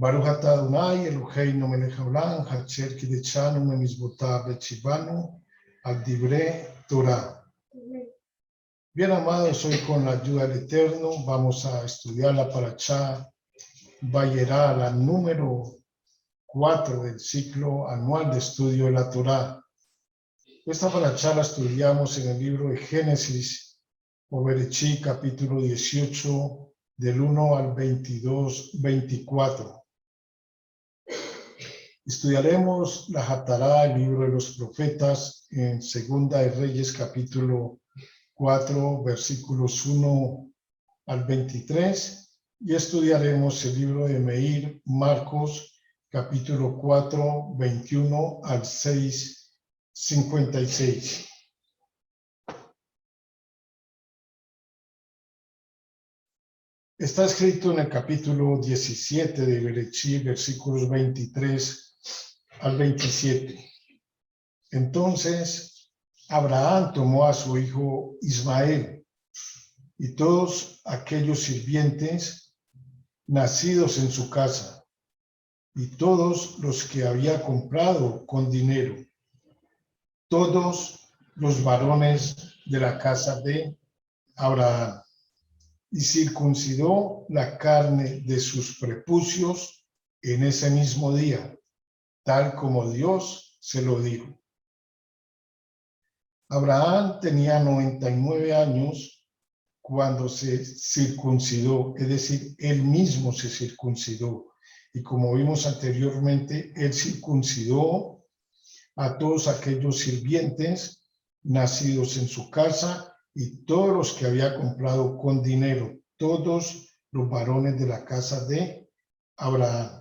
Baruch atah Adonai Eloheinu melech haolam, asher kideshanu bemitzvotav v'tzivanu al divrei Torah. Bien, amados, hoy con la ayuda del Eterno vamos a estudiar la Parashá Vayera, la número 4 del ciclo anual de estudio de la Torá. Esta Parashá la estudiamos en el libro de Génesis, o Bereshit, capítulo 18, del 1 al 22-24. Estudiaremos la Hatará, el libro de los profetas, en Segunda de Reyes, capítulo 4, versículos 1 al 23, y estudiaremos el libro de Meir, Marcos, capítulo 4, 21 al 6, 56. Está escrito en el capítulo 17 de Bereshit, versículos 23 al 27. Entonces Abraham tomó a su hijo Ismael y todos aquellos sirvientes nacidos en su casa y todos los que había comprado con dinero, todos los varones de la casa de Abraham, y circuncidó la carne de sus prepucios en ese mismo día, tal como Dios se lo dijo. Abraham tenía 99 años cuando se circuncidó, es decir, él mismo se circuncidó. Y como vimos anteriormente, él circuncidó a todos aquellos sirvientes nacidos en su casa y todos los que había comprado con dinero, todos los varones de la casa de Abraham.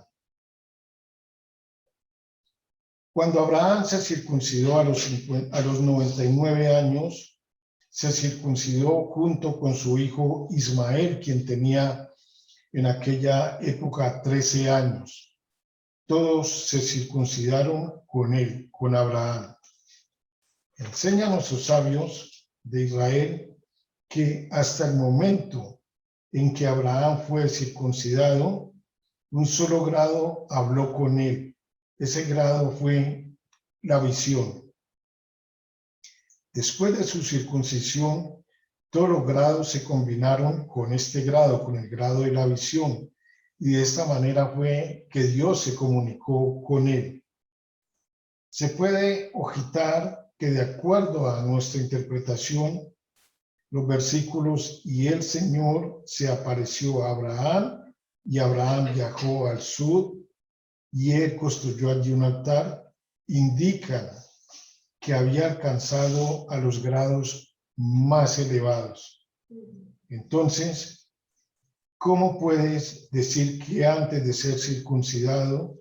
Cuando Abraham se circuncidó a los 99 años, se circuncidó junto con su hijo Ismael, quien tenía en aquella época 13 años. Todos se circuncidaron con él, con Abraham. Enseñan nuestros sabios de Israel que hasta el momento en que Abraham fue circuncidado, un solo grado habló con él. Ese grado fue la visión. Después de su circuncisión, todos los grados se combinaron con este grado, con el grado de la visión. Y de esta manera fue que Dios se comunicó con él. Se puede objetar que de acuerdo a nuestra interpretación, los versículos "y el Señor se apareció a Abraham, y Abraham viajó al sur, y él construyó allí un altar", indican que había alcanzado a los grados más elevados. Entonces, ¿cómo puedes decir que antes de ser circuncidado,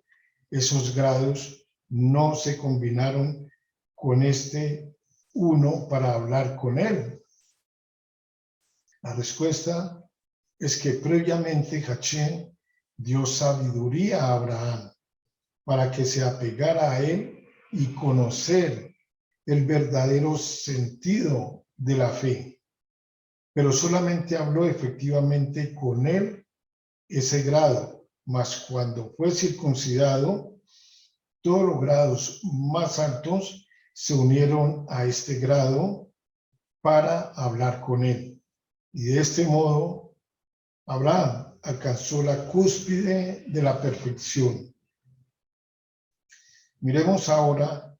esos grados no se combinaron con este uno para hablar con él? La respuesta es que previamente Hashem dio sabiduría a Abraham para que se apegara a él y conocer el verdadero sentido de la fe. Pero solamente habló efectivamente con él ese grado, mas cuando fue circuncidado, todos los grados más altos se unieron a este grado para hablar con él. Y de este modo, Abraham alcanzó la cúspide de la perfección. Miremos ahora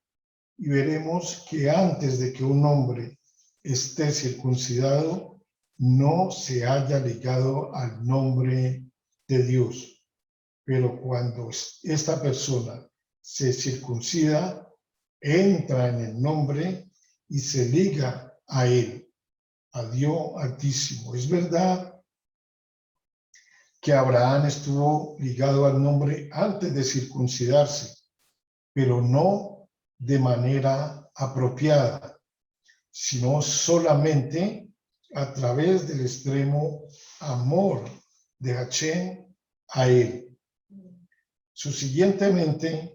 y veremos que antes de que un hombre esté circuncidado, no se haya ligado al nombre de Dios. Pero cuando esta persona se circuncida, entra en el nombre y se liga a él, a Dios Altísimo. Es verdad que Abraham estuvo ligado al nombre antes de circuncidarse, pero no de manera apropiada, sino solamente a través del extremo amor de Hashem a él. Subsiguientemente,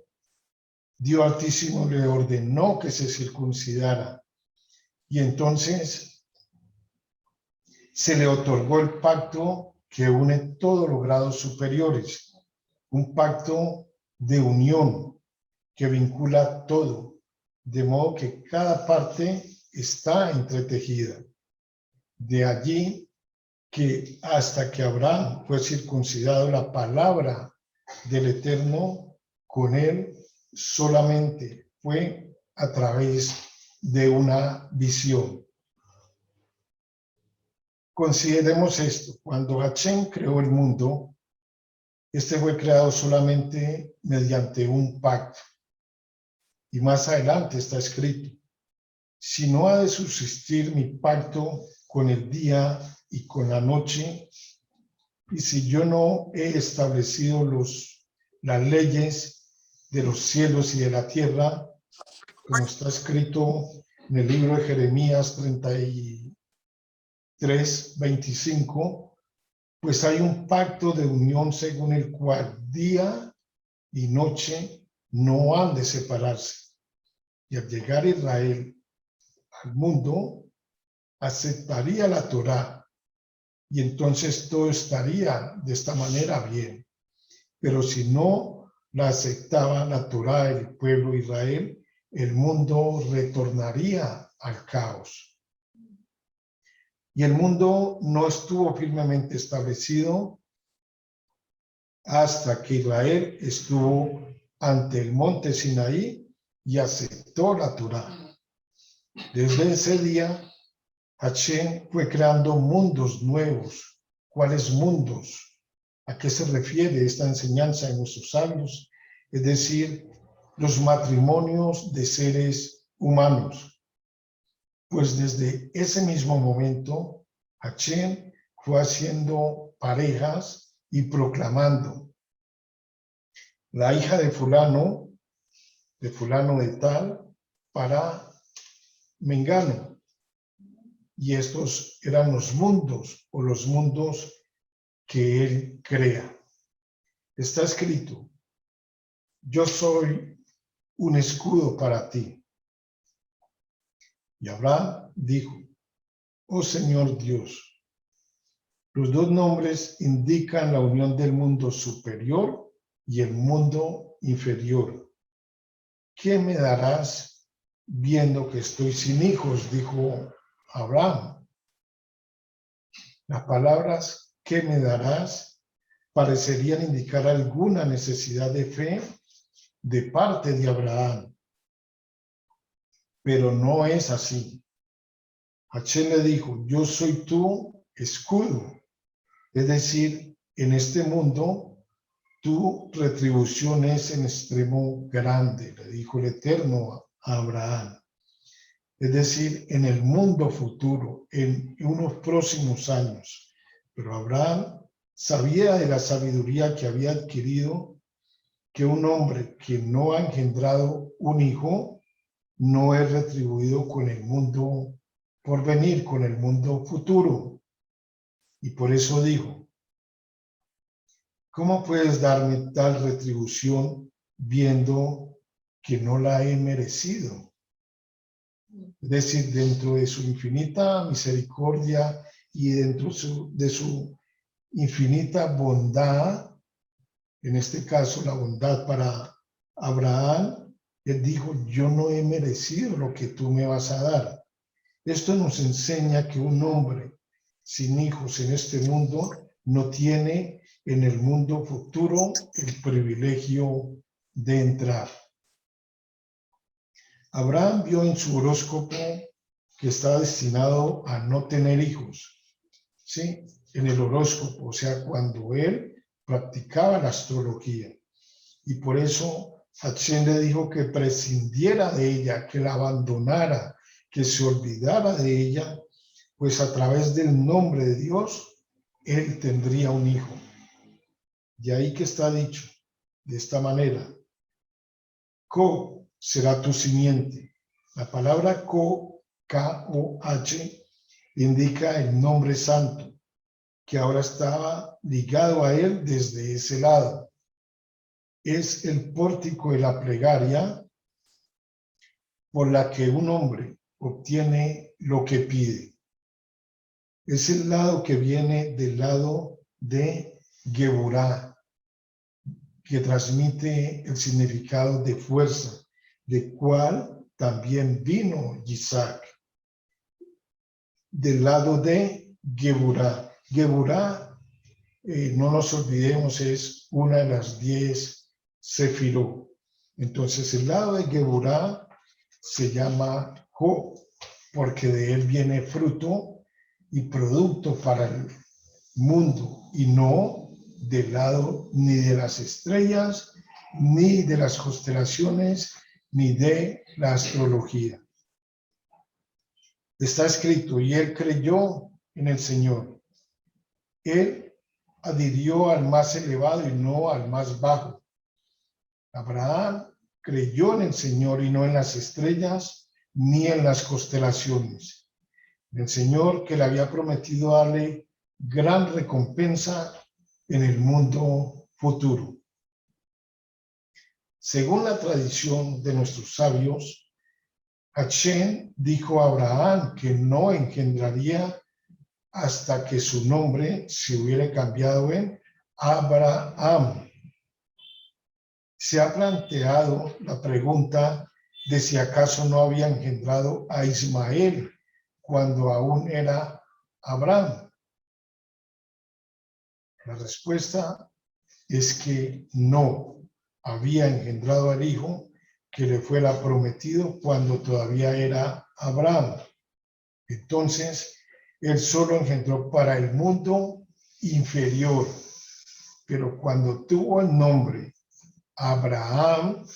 Dios Altísimo le ordenó que se circuncidara y entonces se le otorgó el pacto que une todos los grados superiores, un pacto de unión que vincula todo, de modo que cada parte está entretejida. De allí que hasta que Abraham fue circuncidado, la palabra del Eterno con él solamente fue a través de una visión. Consideremos esto: cuando Hashem creó el mundo, este fue creado solamente mediante un pacto. Y más adelante está escrito: si no ha de subsistir mi pacto con el día y con la noche, y si yo no he establecido las leyes de los cielos y de la tierra, como está escrito en el libro de Jeremías 33:25, pues hay un pacto de unión según el cual día y noche no han de separarse. Y al llegar Israel al mundo, aceptaría la Torá, y entonces todo estaría de esta manera bien. Pero si no la aceptaba la Torá del pueblo de Israel, el mundo retornaría al caos. Y el mundo no estuvo firmemente establecido hasta que Israel estuvo ante el monte Sinaí y aceptó la Torá. Desde ese día, Hashem fue creando mundos nuevos. ¿Cuáles mundos? ¿A qué se refiere esta enseñanza de nuestros sabios? Es decir, los matrimonios de seres humanos. Pues desde ese mismo momento, Hashem fue haciendo parejas y proclamando: la hija de fulano de tal, para mengano. Y estos eran los mundos o los mundos que él crea. Está escrito: yo soy un escudo para ti. Y Abraham dijo: oh Señor Dios, los dos nombres indican la unión del mundo superior y el mundo inferior. ¿Qué me darás viendo que estoy sin hijos?, dijo Abraham. Las palabras ¿qué me darás? Parecerían indicar alguna necesidad de fe de parte de Abraham, pero no es así. Hashem le dijo: yo soy tu escudo, es decir, en este mundo tu retribución es en extremo grande, le dijo el Eterno a Abraham. Es decir, en el mundo futuro, en unos próximos años. Pero Abraham sabía de la sabiduría que había adquirido que un hombre que no ha engendrado un hijo no es retribuido con el mundo por venir, con el mundo futuro. Y por eso dijo: ¿cómo puedes darme tal retribución viendo que no la he merecido? Es decir, dentro de su infinita misericordia y dentro de su infinita bondad, en este caso la bondad para Abraham, él dijo: yo no he merecido lo que tú me vas a dar. Esto nos enseña que un hombre sin hijos en este mundo no tiene en el mundo futuro el privilegio de entrar. Abraham vio en su horóscopo que estaba destinado a no tener hijos, ¿sí? En el horóscopo, o sea, cuando él practicaba la astrología. Y por eso Hashem le dijo que prescindiera de ella, que la abandonara, que se olvidara de ella, pues a través del nombre de Dios, él tendría un hijo. De ahí que está dicho de esta manera: Ko será tu simiente. La palabra Ko, K-O-H, indica el nombre santo, que ahora estaba ligado a él desde ese lado. Es el pórtico de la plegaria por la que un hombre obtiene lo que pide. Es el lado que viene del lado de Geburá. que transmite el significado de fuerza, de cual también vino Isaac. Del lado de Geburá. Geburá, no nos olvidemos, es una de las 10 Sefirot. Entonces, el lado de Geburá se llama Jo, porque de él viene fruto y producto para el mundo, y no del lado ni de las estrellas, ni de las constelaciones, ni de la astrología. Está escrito, y él creyó en el Señor. Él adhirió al más elevado y no al más bajo. Abraham creyó en el Señor y no en las estrellas, ni en las constelaciones. El Señor que le había prometido darle gran recompensa en el mundo futuro. Según la tradición de nuestros sabios, Hashem dijo a Abraham que no engendraría hasta que su nombre se hubiera cambiado en Abraham. Se ha planteado la pregunta de si acaso no había engendrado a Ismael cuando aún era Abraham. La respuesta es que no había engendrado al hijo que le fuera prometido cuando todavía era Abraham. Entonces, él solo engendró para el mundo inferior, pero cuando tuvo el nombre Abraham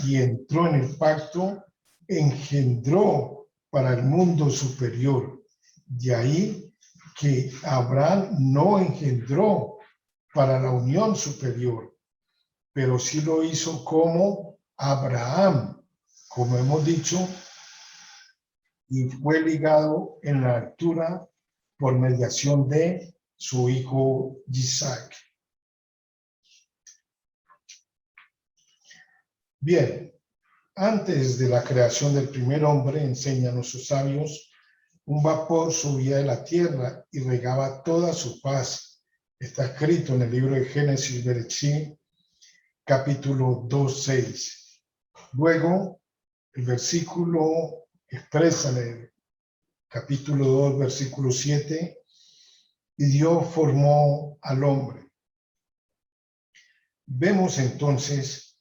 y entró en el pacto, engendró para el mundo superior. De ahí que Abraham no engendró para la unión superior, pero sí lo hizo como Abraham, como hemos dicho, y fue ligado en la altura por mediación de su hijo Isaac. Bien, antes de la creación del primer hombre, enseñan nuestros sabios, un vapor subía de la tierra y regaba toda su faz. Está escrito en el libro de Génesis, Bereshit, capítulo 2:6. Luego, el versículo expresa en el capítulo 2, versículo 7, y Dios formó al hombre. Vemos entonces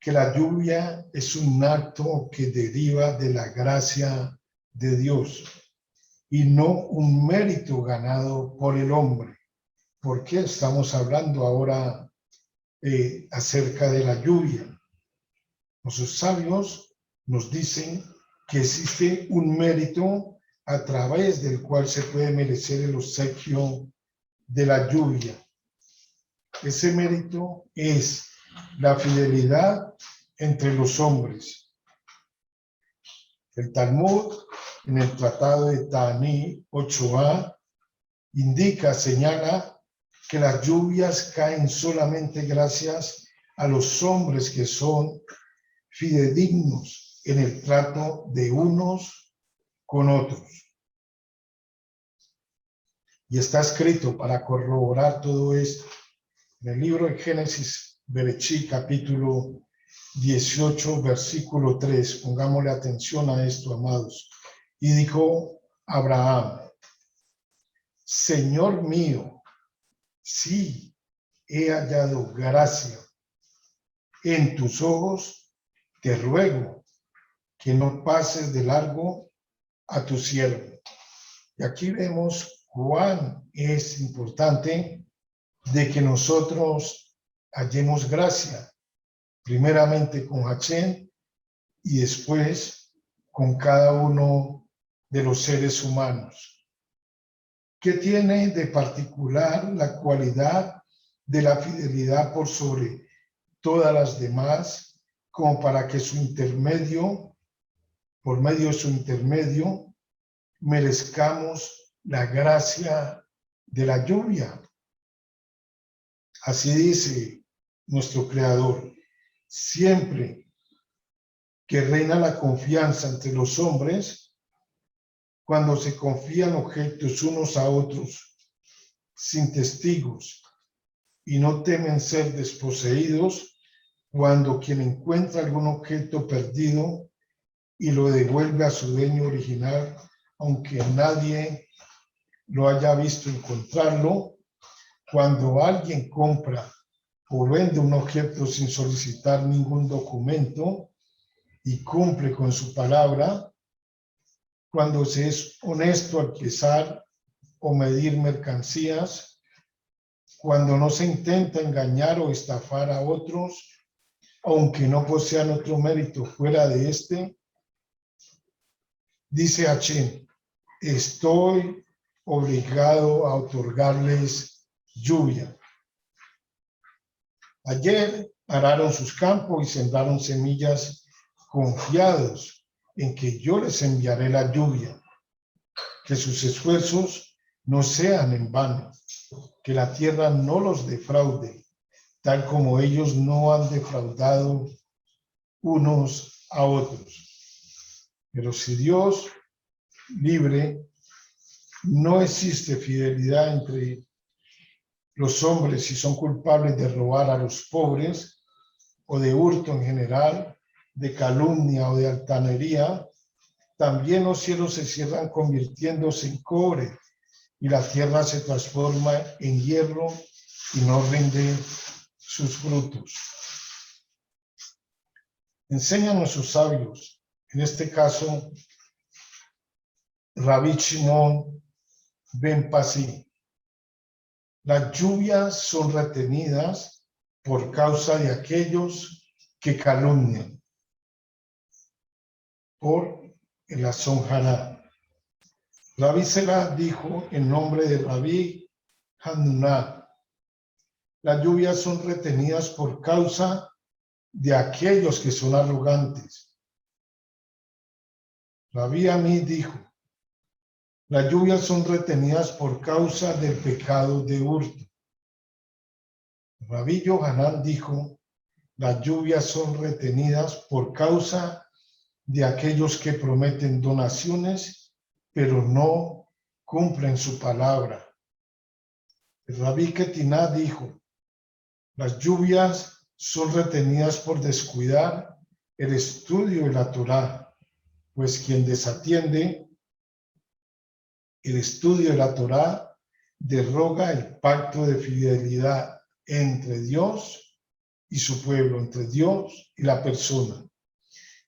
que la lluvia es un acto que deriva de la gracia de Dios y no un mérito ganado por el hombre. ¿Por qué estamos hablando ahora acerca de la lluvia? Nuestros sabios nos dicen que existe un mérito a través del cual se puede merecer el obsequio de la lluvia. Ese mérito es la fidelidad entre los hombres. El Talmud, en el Tratado de Ta'anit 8a, señala que las lluvias caen solamente gracias a los hombres que son fidedignos en el trato de unos con otros. Y está escrito para corroborar todo esto en el libro de Génesis, Bereshit, capítulo 18, versículo 3. Pongámosle atención a esto, amados. Y dijo Abraham: Señor mío, sí he hallado gracia en tus ojos, te ruego que no pases de largo a tu siervo. Y aquí vemos cuán es importante de que nosotros hallemos gracia, primeramente con Hashem y después con cada uno de los seres humanos. ¿Qué tiene de particular la cualidad de la fidelidad por sobre todas las demás, como para que su intermedio, por medio de su intermedio, merezcamos la gracia de la lluvia? Así dice nuestro Creador: siempre que reina la confianza entre los hombres, cuando se confían objetos unos a otros sin testigos, y no temen ser desposeídos cuando quien encuentra algún objeto perdido y lo devuelve a su dueño original, aunque nadie lo haya visto encontrarlo. Cuando alguien compra o vende un objeto sin solicitar ningún documento y cumple con su palabra, cuando se es honesto al pesar o medir mercancías, cuando no se intenta engañar o estafar a otros, aunque no posean otro mérito fuera de este, dice Hachén, estoy obligado a otorgarles lluvia. Ayer araron sus campos y sembraron semillas confiados en que yo les enviaré la lluvia, que sus esfuerzos no sean en vano, que la tierra no los defraude, tal como ellos no han defraudado unos a otros. Pero si Dios libre, no existe fidelidad entre los hombres si son culpables de robar a los pobres o de hurto en general, de calumnia o de altanería. También los cielos se cierran convirtiéndose en cobre y la tierra se transforma en hierro y no rinde sus frutos. Enseñan a sus sabios, en este caso, Rabbi Shimon ben Pasi. Las lluvias son retenidas por causa de aquellos que calumnian. Por el Asonjaná. Rabbi Sela dijo en nombre de Rabbi Hanuná, las lluvias son retenidas por causa de aquellos que son arrogantes. Rabbi Amí dijo, las lluvias son retenidas por causa del pecado de hurto. Rabbi Yohanan dijo, las lluvias son retenidas por causa de aquellos que prometen donaciones, pero no cumplen su palabra. El Rabí Ketiná dijo, las lluvias son retenidas por descuidar el estudio de la Torá, pues quien desatiende el estudio de la Torá derroga el pacto de fidelidad entre Dios y su pueblo, entre Dios y la persona,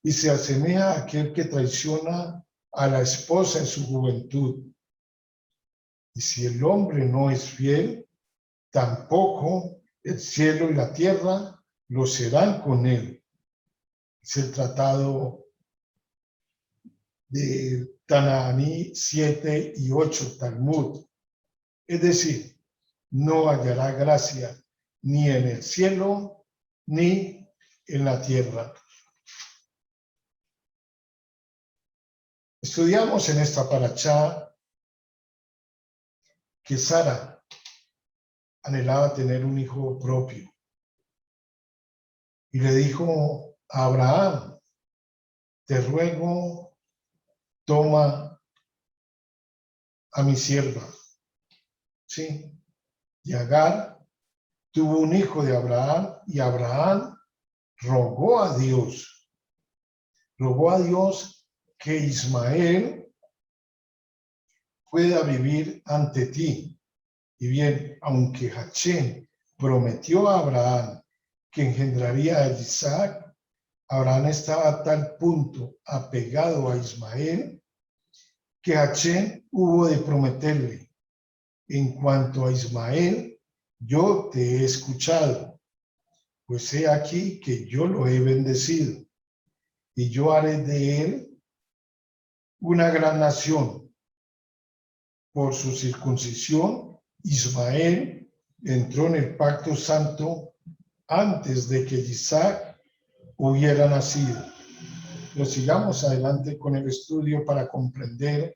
y se asemeja a aquel que traiciona a la esposa en su juventud. Y si el hombre no es fiel, tampoco el cielo y la tierra lo serán con él. Es el tratado de Tananí 7 y 8, Talmud. Es decir, no hallará gracia ni en el cielo ni en la tierra. Estudiamos en esta parashá que Sara anhelaba tener un hijo propio. Y le dijo a Abraham, te ruego, toma a mi sierva. ¿Sí? Y Agar tuvo un hijo de Abraham y Abraham rogó a Dios que Ismael pueda vivir ante ti. Y bien, aunque Hachén prometió a Abraham que engendraría a Isaac, Abraham estaba a tal punto apegado a Ismael que Hachén hubo de prometerle, en cuanto a Ismael, yo te he escuchado, pues he aquí que yo lo he bendecido, y yo haré de él una gran nación. Por su circuncisión, Ismael entró en el pacto santo antes de que Isaac hubiera nacido. Pero sigamos adelante con el estudio para comprender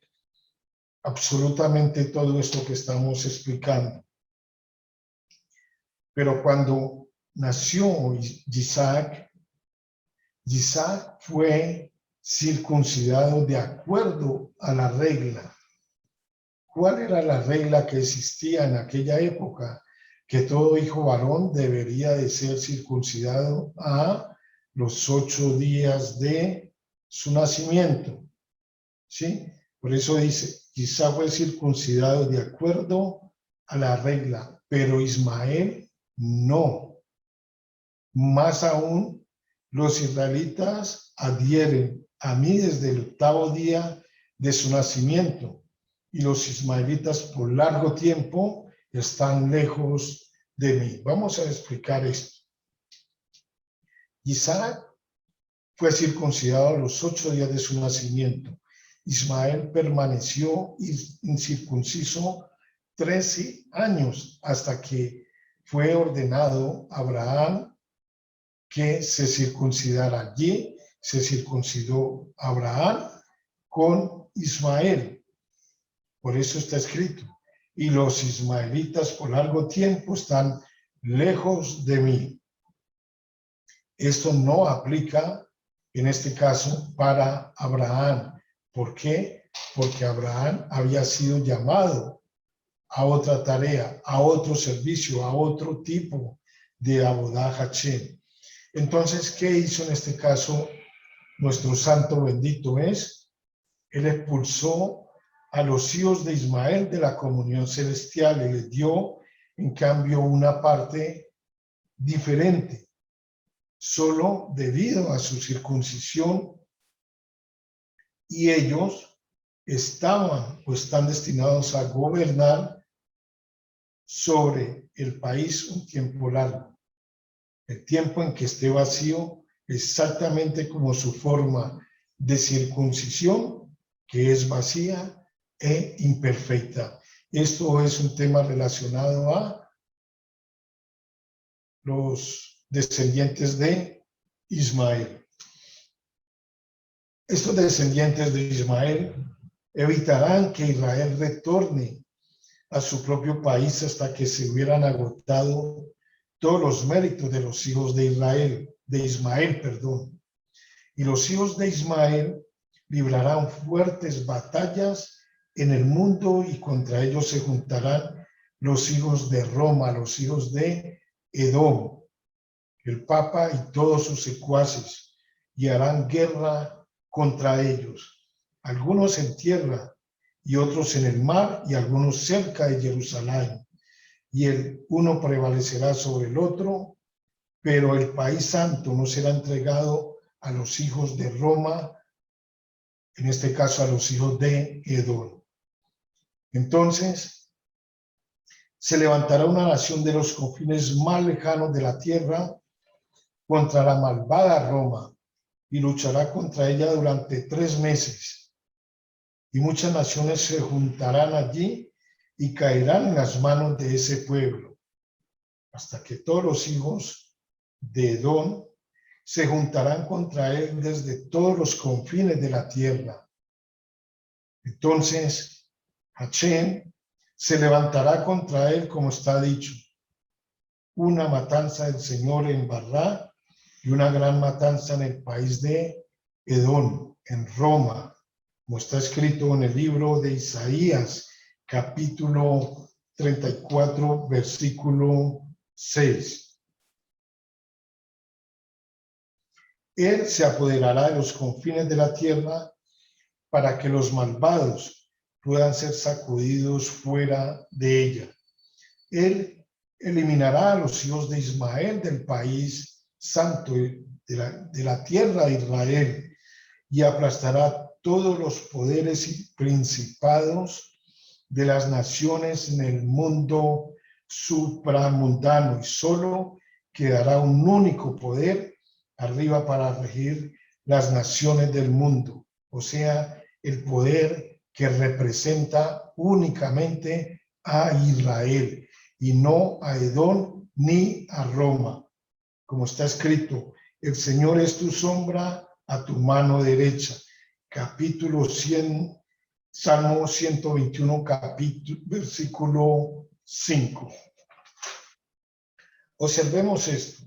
absolutamente todo esto que estamos explicando. Pero cuando nació Isaac, Isaac fue circuncidado de acuerdo a la regla. ¿Cuál era la regla que existía en aquella época? que todo hijo varón debería de ser circuncidado a los 8 días de su nacimiento. ¿Sí? Por eso dice, Isaac fue circuncidado de acuerdo a la regla, pero Ismael no. Más aún, los israelitas adhieren a mí desde el 8º día de su nacimiento, y los ismaelitas por largo tiempo están lejos de mí. Vamos a explicar esto. Isaac fue circuncidado a los 8 días de su nacimiento. Ismael permaneció incircunciso 13 años hasta que fue ordenado a Abraham que se circuncidara. Allí se circuncidó Abraham con Ismael. Por eso está escrito. Y los ismaelitas por largo tiempo están lejos de mí. Esto no aplica en este caso para Abraham. ¿Por qué? Porque Abraham había sido llamado a otra tarea, a otro servicio, a otro tipo de Abodá Hashem. Entonces, ¿qué hizo en este caso nuestro santo bendito es? Él expulsó a los hijos de Ismael de la comunión celestial y les dio, en cambio, una parte diferente, solo debido a su circuncisión, y ellos estaban o están destinados a gobernar sobre el país un tiempo largo. El tiempo en que esté vacío, exactamente como su forma de circuncisión, que es vacía e imperfecta. Esto es un tema relacionado a los descendientes de Ismael. Estos descendientes de Ismael evitarán que Israel retorne a su propio país hasta que se hubieran agotado todos los méritos de los hijos de Ismael. Y los hijos de Ismael librarán fuertes batallas en el mundo y contra ellos se juntarán los hijos de Roma, los hijos de Edom, el Papa y todos sus secuaces, y harán guerra contra ellos, algunos en tierra y otros en el mar y algunos cerca de Jerusalén. Y el uno prevalecerá sobre el otro, pero el país santo no será entregado a los hijos de Roma, en este caso a los hijos de Edom. Entonces, se levantará una nación de los confines más lejanos de la tierra contra la malvada Roma y luchará contra ella durante 3 meses. Y muchas naciones se juntarán allí y caerán en las manos de ese pueblo, hasta que todos los hijos de Edom se juntarán contra él desde todos los confines de la tierra. Entonces, Hashem se levantará contra él, como está dicho, una matanza del Señor en Barrá y una gran matanza en el país de Edom, en Roma, como está escrito en el libro de Isaías, capítulo 34, versículo 6. Él se apoderará de los confines de la tierra para que los malvados puedan ser sacudidos fuera de ella. Él eliminará a los hijos de Ismael del país santo de la tierra de Israel y aplastará todos los poderes y principados de las naciones en el mundo supramundano, y solo quedará un único poder arriba para regir las naciones del mundo, o sea, el poder que representa únicamente a Israel y no a Edom ni a Roma. Como está escrito, el Señor es tu sombra a tu mano derecha. Capítulo 100, Salmo 121, versículo 5. Observemos esto.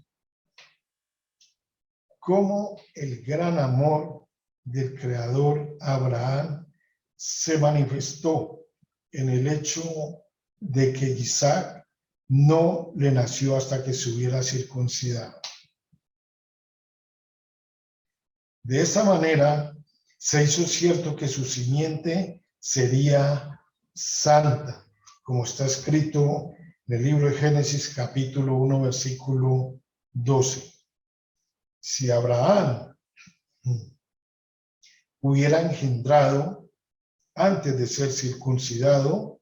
Cómo el gran amor del Creador Abraham se manifestó en el hecho de que Isaac no le nació hasta que se hubiera circuncidado. De esta manera se hizo cierto que su simiente sería santa, como está escrito en el libro de Génesis capítulo 1 versículo 12. Si Abraham hubiera engendrado antes de ser circuncidado,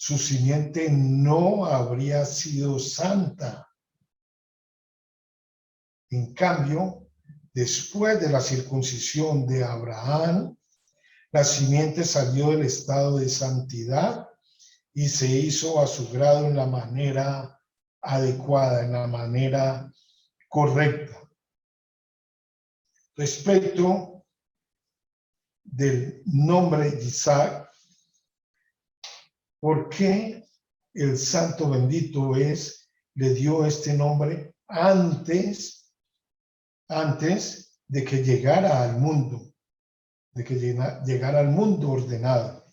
su simiente no habría sido santa. En cambio, después de la circuncisión de Abraham, la simiente salió del estado de santidad y se hizo a su grado en la manera adecuada, en la manera correcta. Respecto del nombre de Isaac, ¿por qué el santo bendito le dio este nombre antes de que llegara al mundo, llegara al mundo ordenado?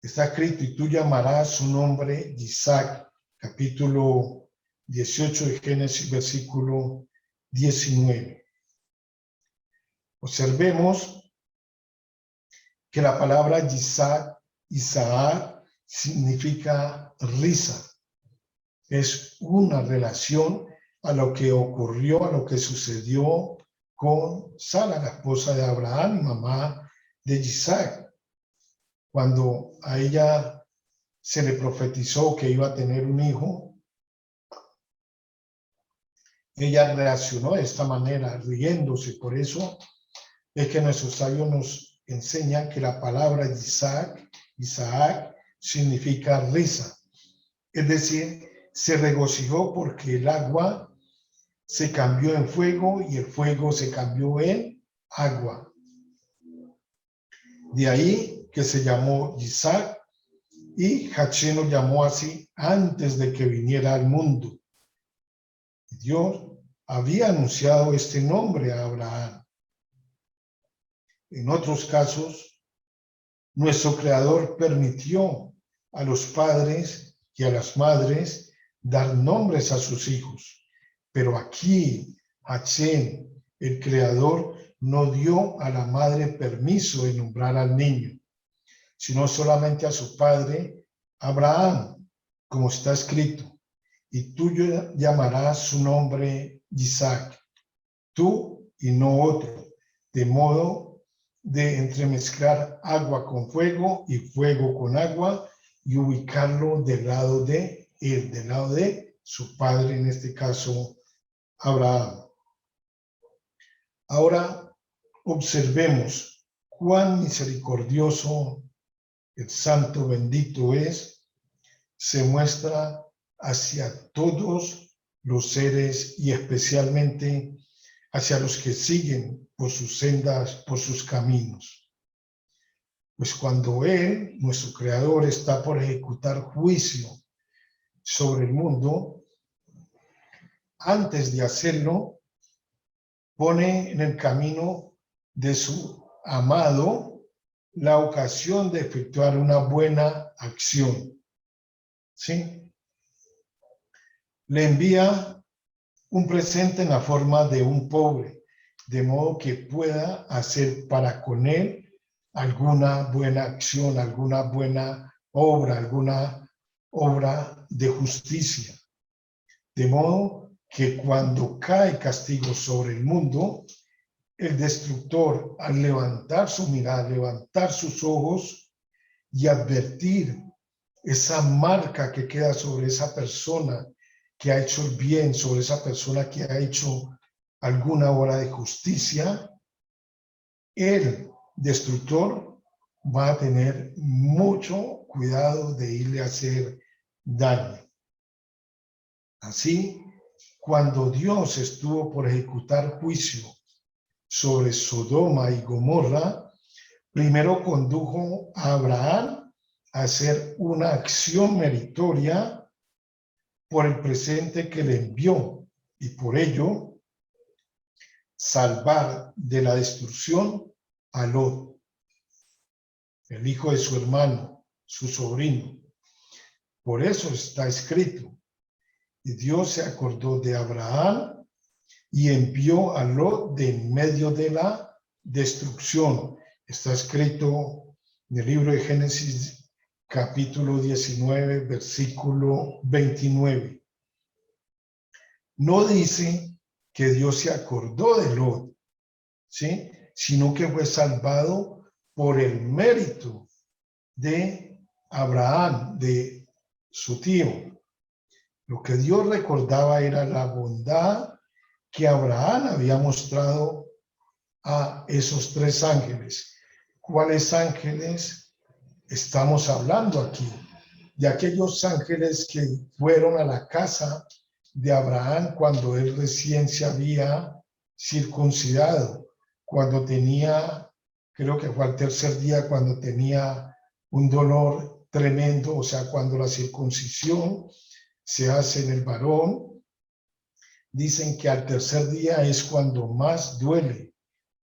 Está escrito, y tú llamarás su nombre Isaac, capítulo 18 de Génesis, versículo 19. Observemos que la palabra Isaac significa risa. Es una relación a lo que ocurrió, a lo que sucedió con Sara, la esposa de Abraham y mamá de Isaac. Cuando a ella se le profetizó que iba a tener un hijo, ella reaccionó de esta manera, riéndose. Por eso es que nuestros sabios nos enseñan que la palabra Isaac, significa risa. Es decir, se regocijó porque el agua se cambió en fuego y el fuego se cambió en agua. De ahí que se llamó Isaac, y Jachén lo llamó así antes de que viniera al mundo. Dios había anunciado este nombre a Abraham. En otros casos, nuestro Creador permitió a los padres y a las madres dar nombres a sus hijos. Pero aquí, Jachén, el Creador, no dio a la madre permiso de nombrar al niño, sino solamente a su padre Abraham, como está escrito, y tú llamarás su nombre Isaac, tú y no otro, de modo de entremezclar agua con fuego y fuego con agua y ubicarlo del lado de él, del lado de su padre, en este caso Abraham. Ahora observemos cuán misericordioso el santo bendito se muestra hacia todos los seres y especialmente hacia los que siguen por sus sendas, por sus caminos. Pues cuando Él, nuestro Creador, está por ejecutar juicio sobre el mundo, antes de hacerlo, pone en el camino de su amado la ocasión de efectuar una buena acción. ¿Sí? Le envía un presente en la forma de un pobre, de modo que pueda hacer para con él alguna buena acción, alguna buena obra, alguna obra de justicia. De modo que cuando cae castigo sobre el mundo, el destructor, al levantar su mirada, levantar sus ojos y advertir esa marca que queda sobre esa persona que ha hecho el bien, sobre esa persona que ha hecho alguna obra de justicia, el destructor va a tener mucho cuidado de irle a hacer daño. Así, cuando Dios estuvo por ejecutar juicio sobre Sodoma y Gomorra, primero condujo a Abraham a hacer una acción meritoria por el presente que le envió y por ello salvar de la destrucción a Lot, el hijo de su hermano, su sobrino. Por eso está escrito. Y Dios se acordó de Abraham y envió a Lot de en medio de la destrucción. Está escrito en el libro de Génesis, capítulo 19, versículo 29. No dice que Dios se acordó de Lot, ¿sí? Sino que fue salvado por el mérito de Abraham, de su tío. Lo que Dios recordaba era la bondad que Abraham había mostrado a esos tres ángeles. ¿Cuáles ángeles estamos hablando aquí? De aquellos ángeles que fueron a la casa de Abraham cuando él recién se había circuncidado, cuando tenía, creo que fue al tercer día, cuando tenía un dolor tremendo, o sea, cuando la circuncisión se hace en el varón, dicen que al tercer día es cuando más duele.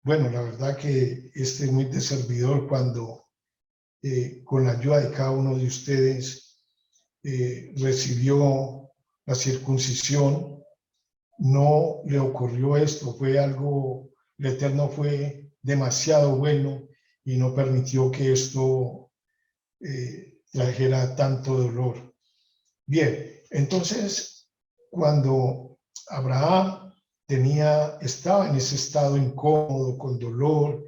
Bueno, la verdad que este es muy de servidor cuando con la ayuda de cada uno de ustedes recibió la circuncisión, no le ocurrió esto, fue algo, el Eterno fue demasiado bueno y no permitió que esto trajera tanto dolor. Bien, entonces cuando Abraham estaba en ese estado incómodo, con dolor,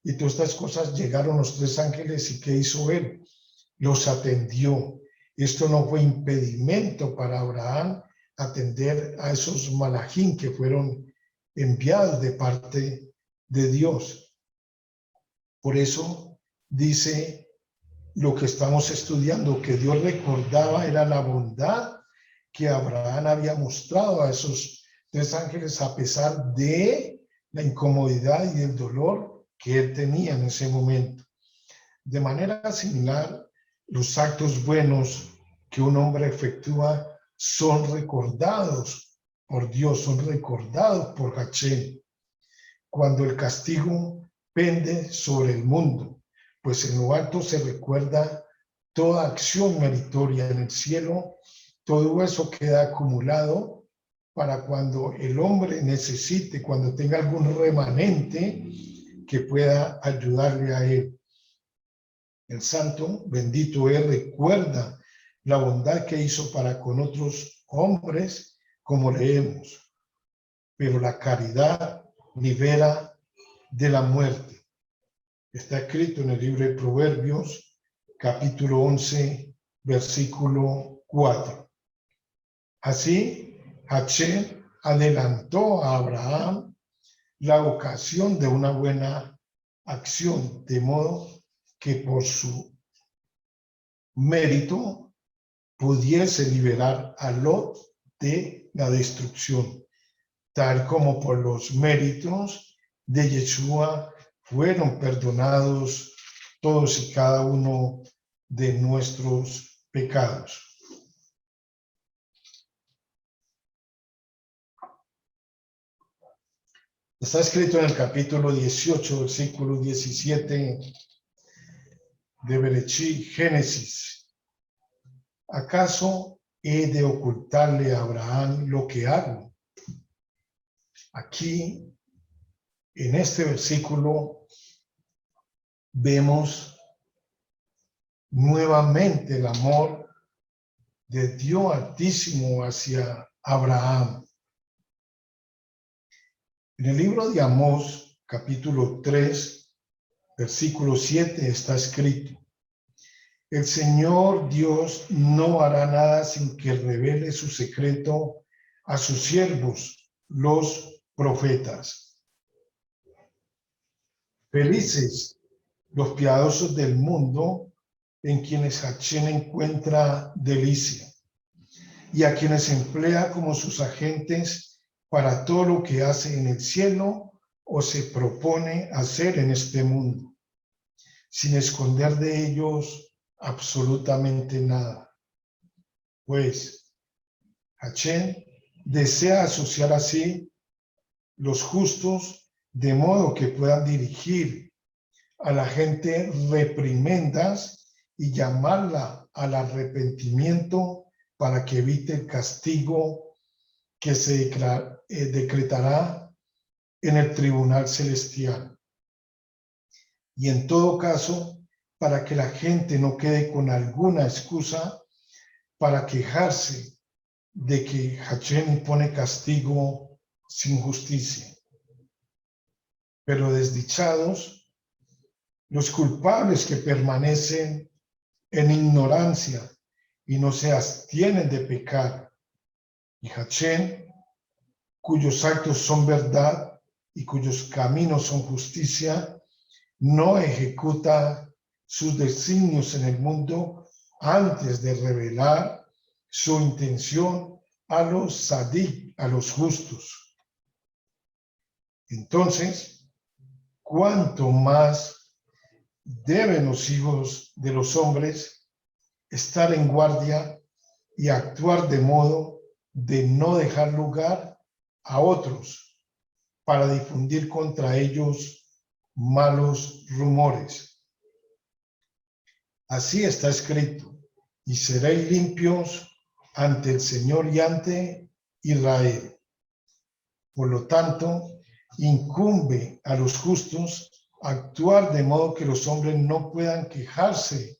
y todas estas cosas, llegaron los tres ángeles y ¿qué hizo él? Los atendió. Esto no fue impedimento para Abraham atender a esos malajín que fueron enviados de parte de Dios. Por eso dice lo que estamos estudiando, que Dios recordaba era la bondad que Abraham había mostrado a esos tres ángeles a pesar de la incomodidad y el dolor que él tenía en ese momento. De manera similar, los actos buenos que un hombre efectúa son recordados por Dios, son recordados por Hashem. Cuando el castigo pende sobre el mundo, pues en lo alto se recuerda toda acción meritoria en el cielo, todo eso queda acumulado para cuando el hombre necesite, cuando tenga algún remanente que pueda ayudarle a él. El santo, bendito él, recuerda la bondad que hizo para con otros hombres, como leemos. Pero la caridad libera de la muerte. Está escrito en el libro de Proverbios, capítulo 11, versículo 4. Así, Hashem adelantó a Abraham la ocasión de una buena acción, de modo que por su mérito pudiese liberar a Lot de la destrucción, tal como por los méritos de Yeshua fueron perdonados todos y cada uno de nuestros pecados. Está escrito en el capítulo 18, versículo 17 de Bereshit, Génesis. ¿Acaso he de ocultarle a Abraham lo que hago? Aquí, en este versículo, vemos nuevamente el amor de Dios Altísimo hacia Abraham. En el libro de Amós, capítulo 3, versículo 7, está escrito: el Señor Dios no hará nada sin que revele su secreto a sus siervos, los profetas. Felices los piadosos del mundo, en quienes Hashem encuentra delicia, y a quienes emplea como sus agentes para todo lo que hace en el cielo o se propone hacer en este mundo, sin esconder de ellos absolutamente nada. Pues Hashem desea asociar así los justos de modo que puedan dirigir a la gente reprimendas y llamarla al arrepentimiento para que evite el castigo que se decretará en el tribunal celestial. Y en todo caso, para que la gente no quede con alguna excusa para quejarse de que Hachén impone castigo sin justicia. Pero desdichados los culpables que permanecen en ignorancia y no se abstienen de pecar, y Hachén, cuyos actos son verdad y cuyos caminos son justicia, no ejecuta sus designios en el mundo antes de revelar su intención a los sadik, a los justos. Entonces, ¿cuánto más deben los hijos de los hombres estar en guardia y actuar de modo de no dejar lugar a otros para difundir contra ellos malos rumores? Así está escrito: y seréis limpios ante el Señor y ante Israel. Por lo tanto, incumbe a los justos actuar de modo que los hombres no puedan quejarse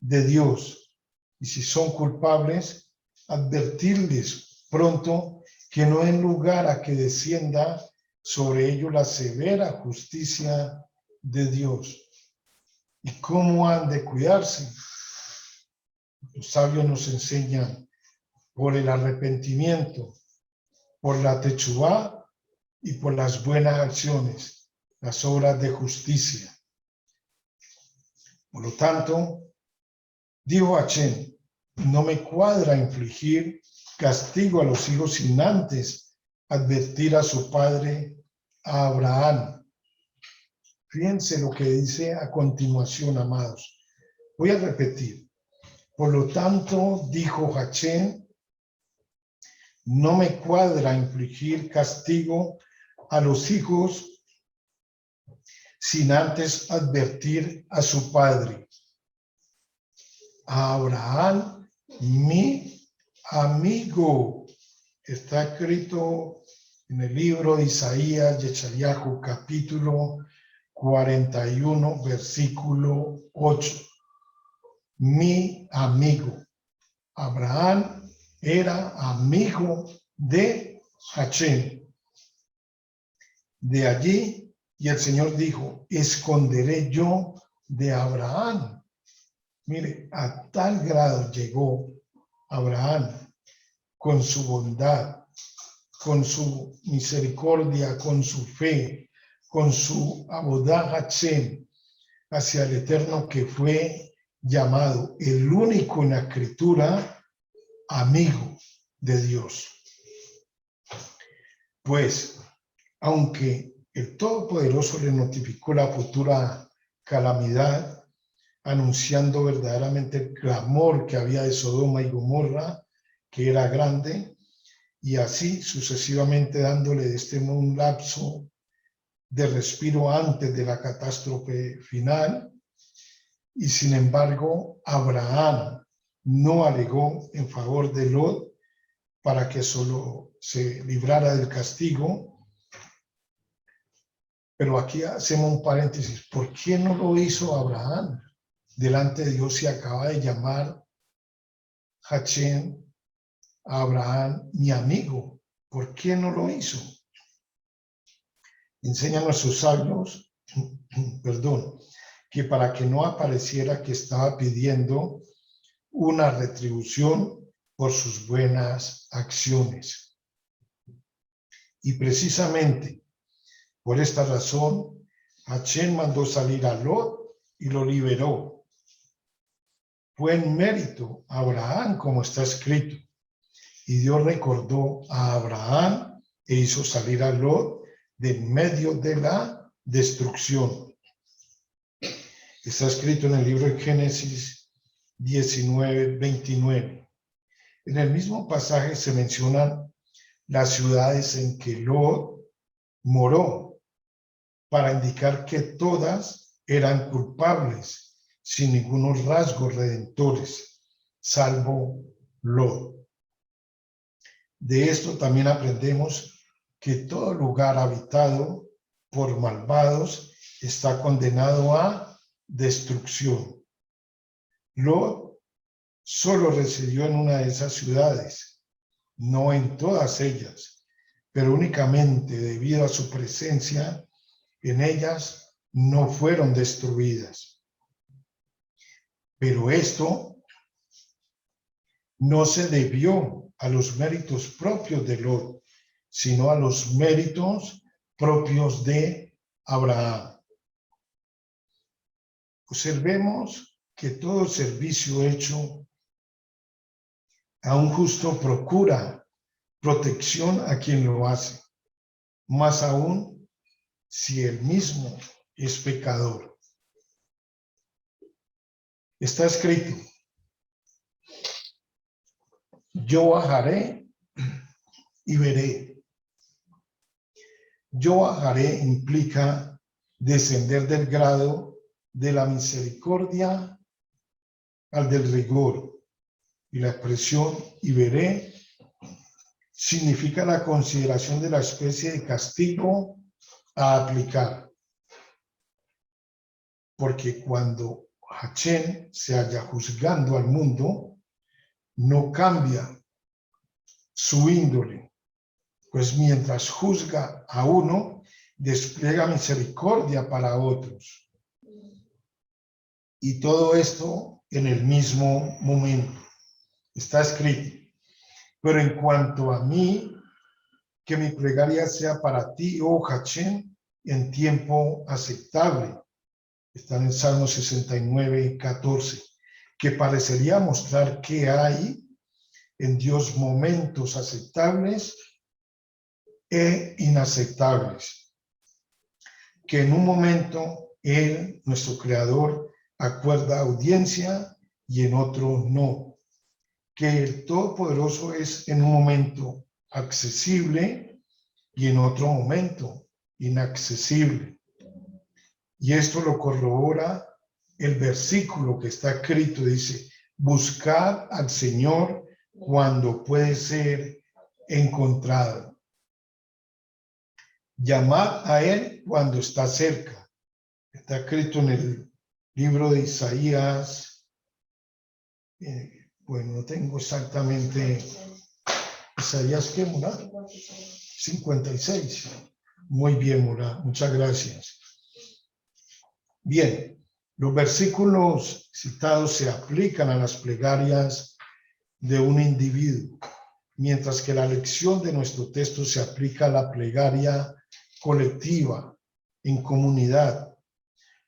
de Dios, y si son culpables, advertirles pronto que no hay lugar a que descienda sobre ellos la severa justicia de Dios. ¿Y cómo han de cuidarse? Los sabios nos enseñan por el arrepentimiento, por la techuvá y por las buenas acciones, las obras de justicia. Por lo tanto, dijo Hachén, no me cuadra infligir castigo a los hijos sin antes advertir a su padre, a Abraham. Fíjense lo que dice a continuación, amados. Voy a repetir. Por lo tanto, dijo Hachén, no me cuadra infligir castigo a los hijos sin antes advertir a su padre, a Abraham, mi amigo. Está escrito en el libro de Isaías, Yeshayahu, capítulo 41, versículo 8. Mi amigo. Abraham era amigo de Hachén. De allí, y el Señor dijo, esconderé yo de Abraham. Mire, a tal grado llegó Abraham con su bondad, con su misericordia, con su fe, con su abodá Hachén hacia el Eterno, que fue llamado el único en la Escritura amigo de Dios. Pues, aunque el Todopoderoso le notificó la futura calamidad, anunciando verdaderamente el clamor que había de Sodoma y Gomorra, que era grande, y así sucesivamente dándole un lapso de respiro antes de la catástrofe final, y sin embargo Abraham no alegó en favor de Lot para que solo se librara del castigo. Pero aquí hacemos un paréntesis. ¿Por qué no lo hizo Abraham delante de Dios si acaba de llamar Hachén a Abraham mi amigo? ¿Por qué no lo hizo? Enseñan nuestros sabios, que para que no apareciera que estaba pidiendo una retribución por sus buenas acciones. Y precisamente por esta razón, Hachén mandó salir a Lot y lo liberó. Fue en mérito a Abraham, como está escrito. Y Dios recordó a Abraham e hizo salir a Lot de en medio de la destrucción. Está escrito en el libro de Génesis 19, 29. En el mismo pasaje se mencionan las ciudades en que Lot moró, para indicar que todas eran culpables sin ningunos rasgos redentores, salvo Lot. De esto también aprendemos que todo lugar habitado por malvados está condenado a destrucción. Lot solo residió en una de esas ciudades, no en todas ellas, pero únicamente debido a su presencia en ellas no fueron destruidas. Pero esto no se debió a los méritos propios de Lot, sino a los méritos propios de Abraham. Observemos que todo servicio hecho a un justo procura protección a quien lo hace, más aún si él mismo es pecador. Está escrito: yo bajaré y veré. Yo bajaré implica descender del grado de la misericordia al del rigor. Y la expresión y veré significa la consideración de la especie de castigo a aplicar. Porque cuando Hachén se halla juzgando al mundo, no cambia su índole, pues mientras juzga a uno, despliega misericordia para otros. Y todo esto en el mismo momento. Está escrito: pero en cuanto a mí, que mi plegaria sea para ti, oh Hachén, en tiempo aceptable. Está en el Salmo 69, 14, que parecería mostrar que hay en Dios momentos aceptables e inaceptables. Que en un momento Él, nuestro Creador, acuerda audiencia y en otro no. Que el Todopoderoso es en un momento accesible y en otro momento inaccesible. Y esto lo corrobora el versículo que está escrito, dice: buscad al Señor cuando puede ser encontrado. Llamad a Él cuando está cerca. Está escrito en el libro de Isaías. Bueno, no tengo exactamente. Isaías, ¿qué, Murá? 56. Muy bien, Murá. Muchas gracias. Bien, los versículos citados se aplican a las plegarias de un individuo, mientras que la lección de nuestro texto se aplica a la plegaria colectiva, en comunidad.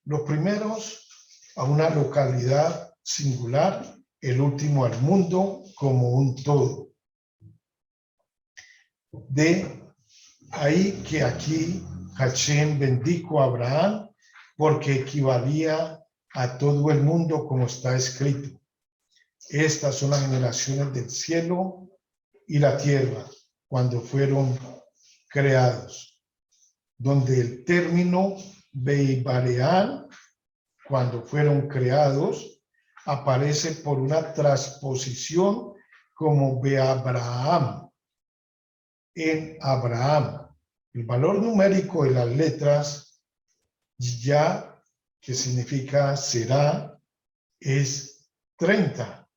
Los primeros a una localidad singular, el último al mundo como un todo. De ahí que aquí Hachén bendijo a Abraham porque equivalía a todo el mundo, como está escrito: estas son las generaciones del cielo y la tierra cuando fueron creados, donde el término Beibareán, cuando fueron creados, aparece por una transposición como Beabraham, en Abraham. El valor numérico de las letras ya, que significa será, es 30,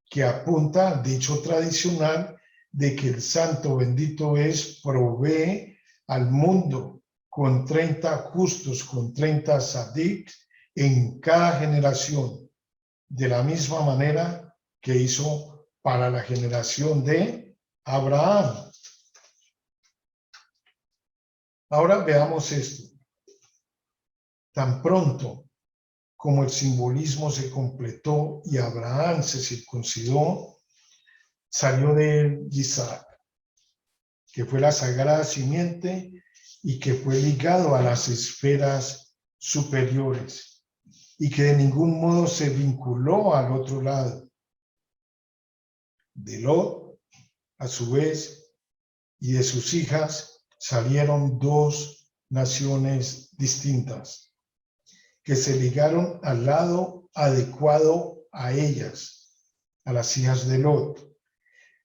que apunta al dicho tradicional de que el santo bendito es provee al mundo con 30 justos, con 30 sadik en cada generación, de la misma manera que hizo para la generación de Abraham. Ahora veamos esto. Tan pronto como el simbolismo se completó y Abraham se circuncidó, salió de él Isaac, que fue la sagrada simiente y que fue ligado a las esferas superiores y que de ningún modo se vinculó al otro lado. De Lot, a su vez, y de sus hijas salieron dos naciones distintas que se ligaron al lado adecuado a ellas, a las hijas de Lot.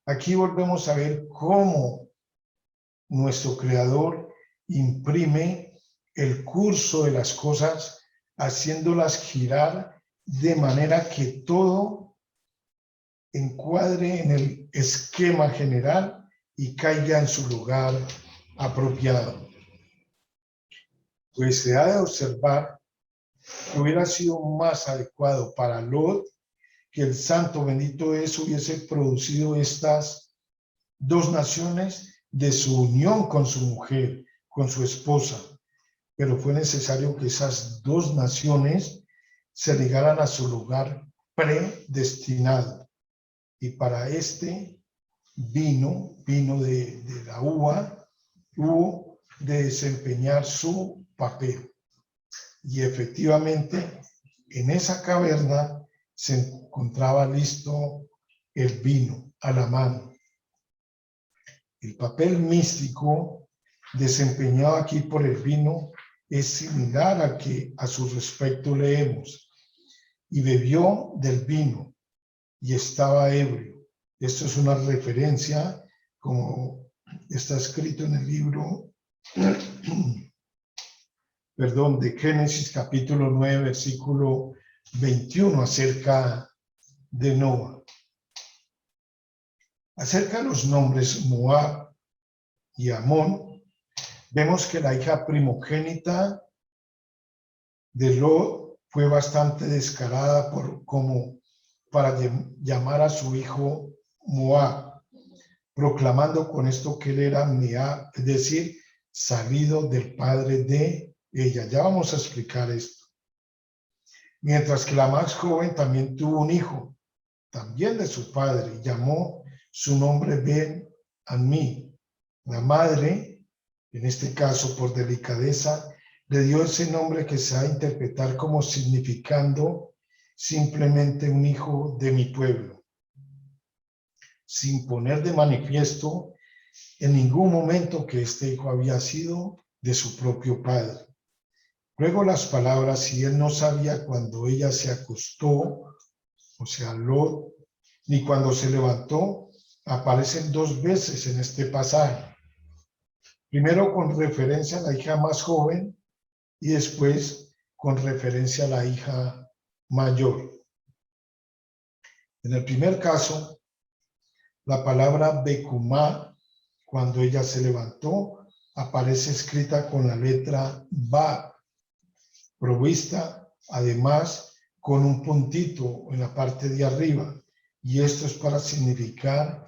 Aquí volvemos a ver cómo nuestro Creador imprime el curso de las cosas, haciéndolas girar de manera que todo encuadre en el esquema general y caiga en su lugar apropiado. Pues se ha de observar que hubiera sido más adecuado para Lot que el santo bendito es hubiese producido estas dos naciones de su unión con su mujer, con su esposa, pero fue necesario que esas dos naciones se ligaran a su lugar predestinado. Y para este vino de la uva, hubo de desempeñar su papel. Y efectivamente, en esa caverna se encontraba listo el vino a la mano. El papel místico desempeñado aquí por el vino es similar a que a su respecto leemos. Y bebió del vino y estaba ebrio. Esto es una referencia, como está escrito en el libro, de Génesis capítulo 9, versículo 21, acerca de Noa. Acerca de los nombres Moab y Amón, vemos que la hija primogénita de Lot fue bastante descarada para llamar a su hijo Moab, proclamando con esto que él era Meab, es decir, salido del padre de ella. Ya vamos a explicar esto. Mientras que la más joven también tuvo un hijo, también de su padre, y llamó su nombre Ben-Ammi. La madre, en este caso por delicadeza, le dio ese nombre que se va a interpretar como significando simplemente un hijo de mi pueblo, sin poner de manifiesto en ningún momento que este hijo había sido de su propio padre. Luego las palabras, si él no sabía cuando ella se acostó, o sea, Lot, ni cuando se levantó, aparecen dos veces en este pasaje. Primero con referencia a la hija más joven y después con referencia a la hija mayor. En el primer caso, la palabra Becumá, cuando ella se levantó, aparece escrita con la letra Ba, provista además con un puntito en la parte de arriba. Y esto es para significar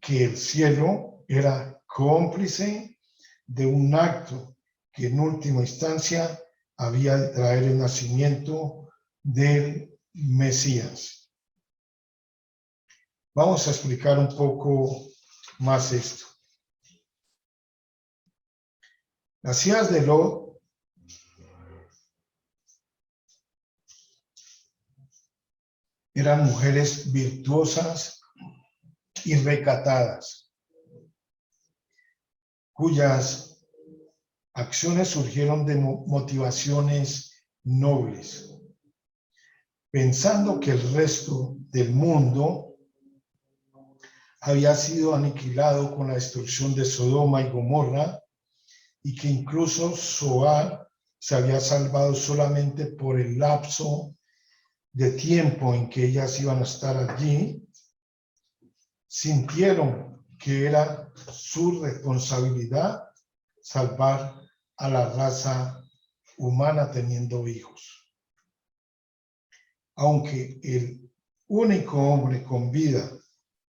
que el cielo era cómplice de un acto que en última instancia había de traer el nacimiento del Mesías. Vamos a explicar un poco más esto. Las hijas de Lot eran mujeres virtuosas y recatadas, cuyas acciones surgieron de motivaciones nobles, pensando que el resto del mundo había sido aniquilado con la destrucción de Sodoma y Gomorra y que incluso Zoar se había salvado solamente por el lapso de tiempo en que ellas iban a estar allí. Sintieron que era su responsabilidad salvar a la raza humana teniendo hijos. Aunque el único hombre con vida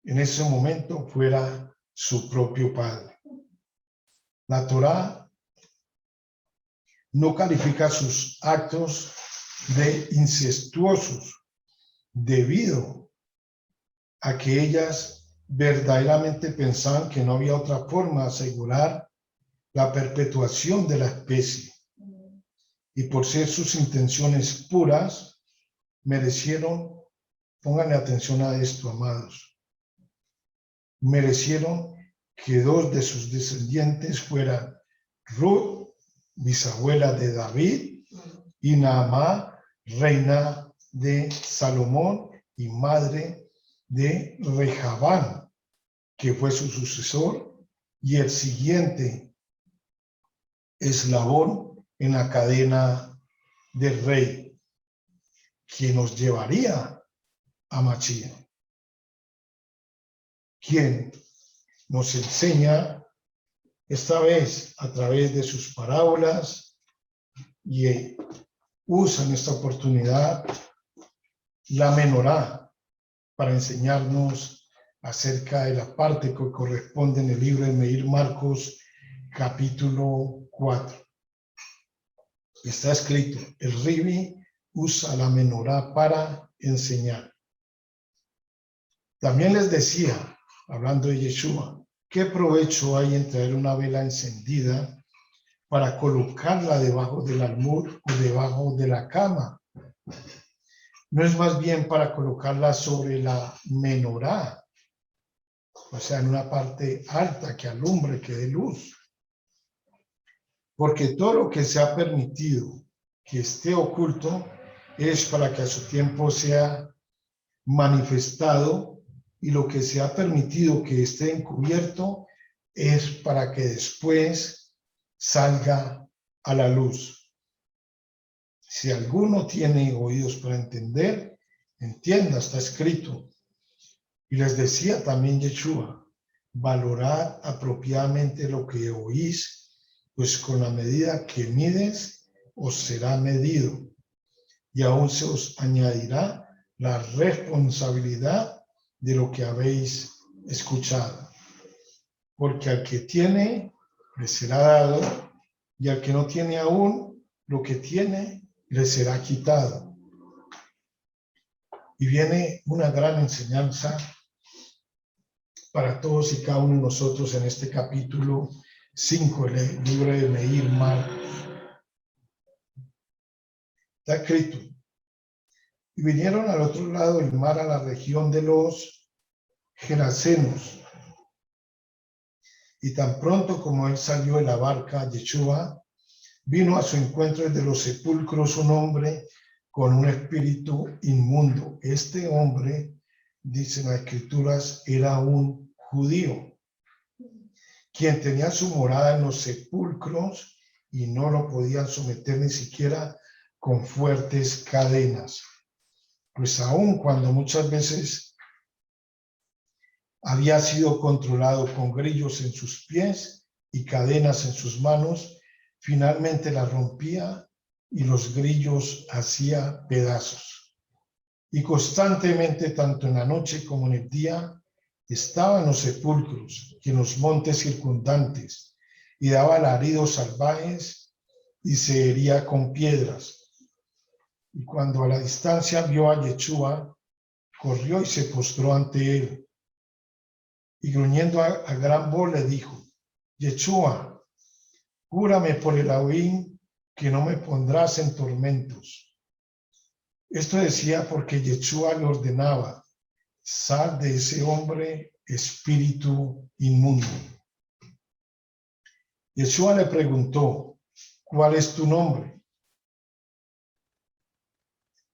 en ese momento fuera su propio padre. La Torá no califica sus actos de incestuosos debido a que ellas verdaderamente pensaban que no había otra forma de asegurar la perpetuación de la especie. Y por ser sus intenciones puras, merecieron, pónganle atención a esto, amados, merecieron que dos de sus descendientes fueran Ruth, bisabuela de David, y Naamá, reina de Salomón y madre de Rehabán, que fue su sucesor y el siguiente eslabón en la cadena del rey, que nos llevaría a Mashiach, quien nos enseña esta vez a través de sus parábolas y usa en esta oportunidad la menorá para enseñarnos acerca de la parte que corresponde en el libro de Meir Marcos, capítulo 4. Está escrito, el Ribi usa la menorá para enseñar. También les decía, hablando de Yeshua, ¿qué provecho hay en traer una vela encendida para colocarla debajo del almud o debajo de la cama? ¿No es más bien para colocarla sobre la menorá? O sea, en una parte alta que alumbre, que dé luz. Porque todo lo que se ha permitido que esté oculto es para que a su tiempo sea manifestado, y lo que se ha permitido que esté encubierto es para que después salga a la luz. Si alguno tiene oídos para entender, entienda, está escrito. Y les decía también Yeshua, valorad apropiadamente lo que oís, pues con la medida que mides, os será medido, y aún se os añadirá la responsabilidad de lo que habéis escuchado. Porque al que tiene, le será dado, y al que no tiene aún, lo que tiene, le será quitado. Y viene una gran enseñanza para todos y cada uno de nosotros en este capítulo 5 del libro de Meir Marcos. Está escrito, y vinieron al otro lado del mar, a la región de los Gerasenos, y tan pronto como él salió de la barca, Yeshua, vino a su encuentro desde los sepulcros un hombre con un espíritu inmundo. Este hombre, dicen las escrituras, era un judío, quien tenía su morada en los sepulcros y no lo podían someter ni siquiera con fuertes cadenas. Pues aun cuando muchas veces había sido controlado con grillos en sus pies y cadenas en sus manos, finalmente las rompía y los grillos hacía pedazos. Y constantemente, tanto en la noche como en el día, estaba en los sepulcros y en los montes circundantes, y daba alaridos salvajes y se hería con piedras. Y cuando a la distancia vio a Yeshua, corrió y se postró ante él. Y gruñendo a gran voz le dijo, Yeshua, júrame por el Elohim que no me pondrás en tormentos. Esto decía porque Yeshua le ordenaba, sal de ese hombre, espíritu inmundo. Yeshua le preguntó, ¿cuál es tu nombre?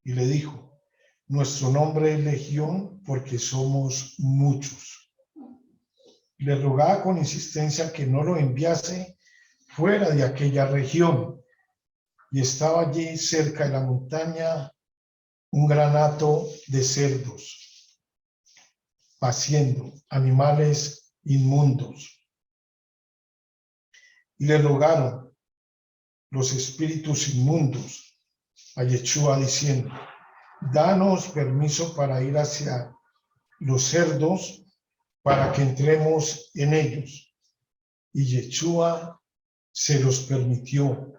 Y le dijo, nuestro nombre es Legión porque somos muchos. Le rogaba con insistencia que no lo enviase fuera de aquella región. Y estaba allí cerca de la montaña un gran hato de cerdos, paciendo, animales inmundos. Y le rogaron los espíritus inmundos a Yeshua diciendo, danos permiso para ir hacia los cerdos para que entremos en ellos. Y Yeshua se los permitió.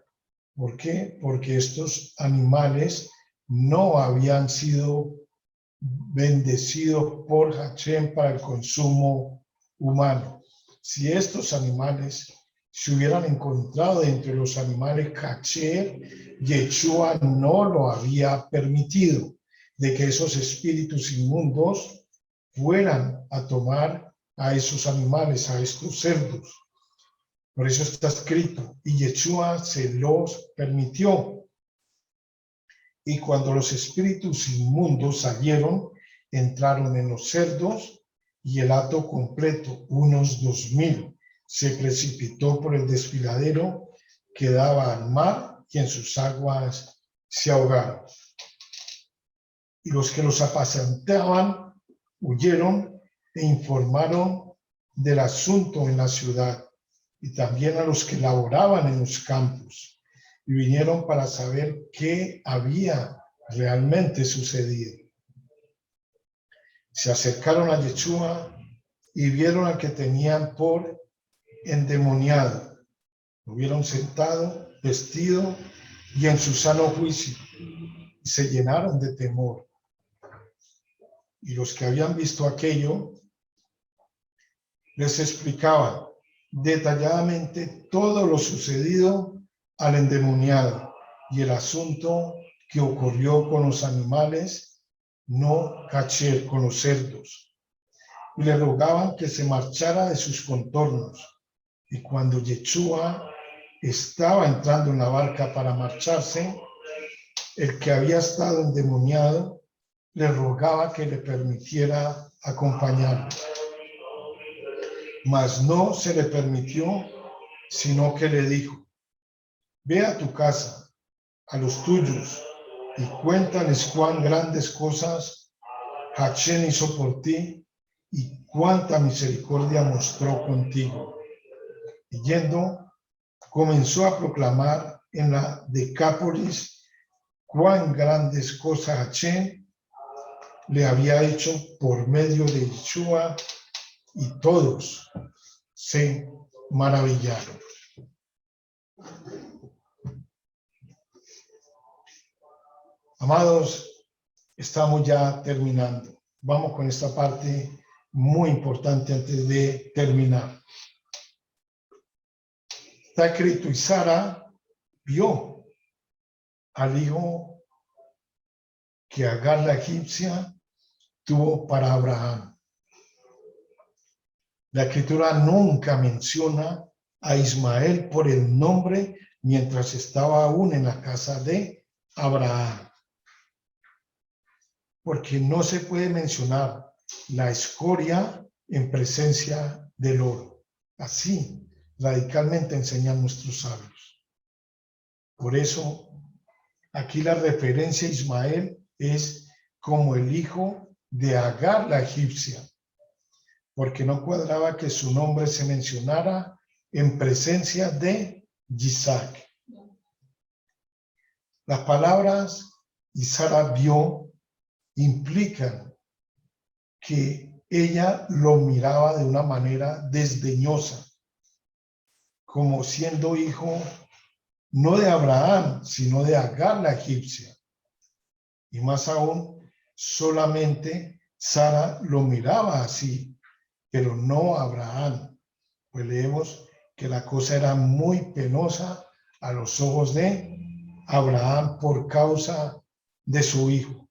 ¿Por qué? Porque estos animales no habían sido bendecidos por Hashem para el consumo humano. Si estos animales se hubieran encontrado entre los animales kasher, Yeshua no lo había permitido, de que esos espíritus inmundos fueran a tomar a esos animales, a estos cerdos. Por eso está escrito, y Yeshua se los permitió. Y cuando los espíritus inmundos salieron, entraron en los cerdos, y el hato completo, unos 2000, se precipitó por el desfiladero que daba al mar, y en sus aguas se ahogaron. Y los que los apacentaban huyeron e informaron del asunto en la ciudad, y también a los que laboraban en los campos, y vinieron para saber qué había realmente sucedido. Se acercaron a Yeshua y vieron al que tenían por endemoniado. Lo vieron sentado, vestido y en su sano juicio, y se llenaron de temor. Y los que habían visto aquello les explicaban detalladamente todo lo sucedido al endemoniado y el asunto que ocurrió con los animales no kasher, con los cerdos, y le rogaban que se marchara de sus contornos. Y cuando Yeshua estaba entrando en la barca para marcharse, el que había estado endemoniado le rogaba que le permitiera acompañarlo. Mas no se le permitió, sino que le dijo: ve a tu casa, a los tuyos, y cuéntales cuán grandes cosas Hashem hizo por ti y cuánta misericordia mostró contigo. Y yendo, comenzó a proclamar en la Decápolis cuán grandes cosas Hashem le había hecho por medio de Yeshua, y todos se maravillaron. Amados, estamos ya terminando. Vamos con esta parte muy importante antes de terminar. Está escrito: y Sara vio al hijo que Agar la egipcia tuvo para Abraham. La escritura nunca menciona a Ismael por el nombre mientras estaba aún en la casa de Abraham, porque no se puede mencionar la escoria en presencia del oro. Así radicalmente enseñan nuestros sabios. Por eso, aquí la referencia a Ismael es como el hijo de Agar la egipcia, porque no cuadraba que su nombre se mencionara en presencia de Isaac. Las palabras "y Sara vio" implican que ella lo miraba de una manera desdeñosa, como siendo hijo no de Abraham, sino de Agar la egipcia. Y más aún, solamente Sara lo miraba así, pero no Abraham. Pues leemos que la cosa era muy penosa a los ojos de Abraham por causa de su hijo.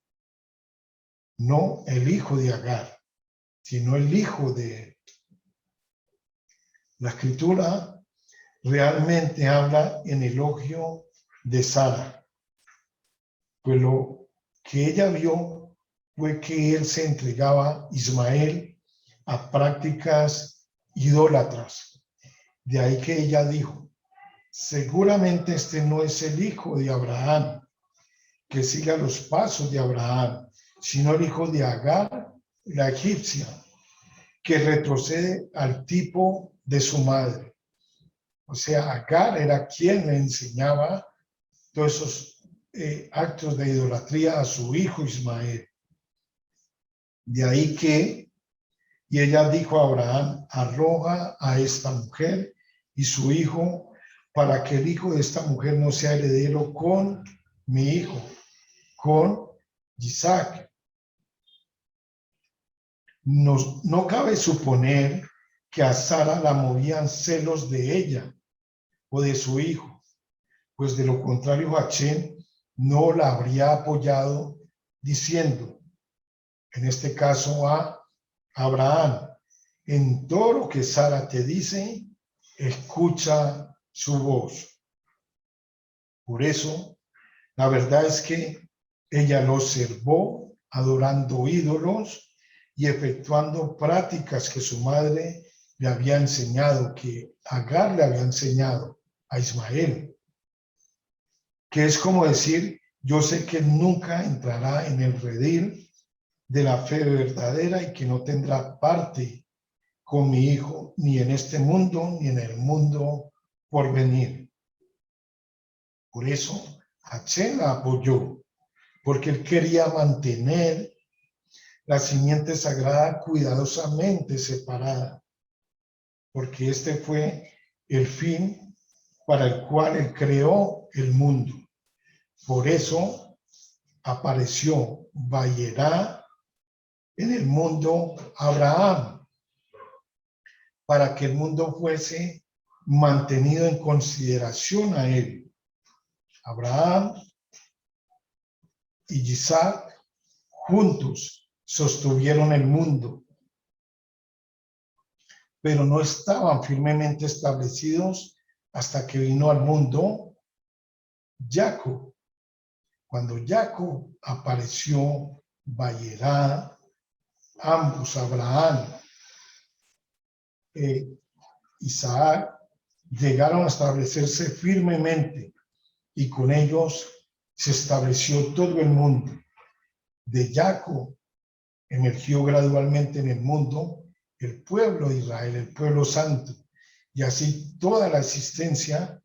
No el hijo de Agar, sino el hijo de él. La escritura realmente habla en elogio de Sara, pues lo que ella vio fue que él se entregaba, Ismael, a prácticas idólatras. De ahí que ella dijo: seguramente este no es el hijo de Abraham, que siga los pasos de Abraham, sino el hijo de Agar, la egipcia, que retrocede al tipo de su madre. O sea, Agar era quien le enseñaba todos esos actos de idolatría a su hijo Ismael. De ahí que, y ella dijo a Abraham: arroja a esta mujer y su hijo, para que el hijo de esta mujer no sea heredero con mi hijo, con Isaac. No cabe suponer que a Sara la movían celos de ella o de su hijo, pues de lo contrario Hashem no la habría apoyado diciendo, en este caso a Abraham: en todo lo que Sara te dice, escucha su voz. Por eso, la verdad es que Ella lo observó adorando ídolos y efectuando prácticas que su madre le había enseñado, que Agar le había enseñado a Ismael, que es como decir, yo sé que nunca entrará en el redil de la fe verdadera y que no tendrá parte con mi hijo, ni en este mundo, ni en el mundo por venir. Por eso, Hachén la apoyó, porque él quería mantener la simiente sagrada cuidadosamente separada, porque este fue el fin para el cual él creó el mundo. Por eso apareció Vayera en el mundo Abraham, para que el mundo fuese mantenido en consideración a él. Abraham y Isaac juntos sostuvieron el mundo, pero no estaban firmemente establecidos hasta que vino al mundo Jacob. Cuando Jacob apareció, Vayera, ambos, Abraham e Isaac, llegaron a establecerse firmemente y con ellos se estableció todo el mundo. De Jacob emergió gradualmente en el mundo el pueblo de Israel, el pueblo santo, y así toda la existencia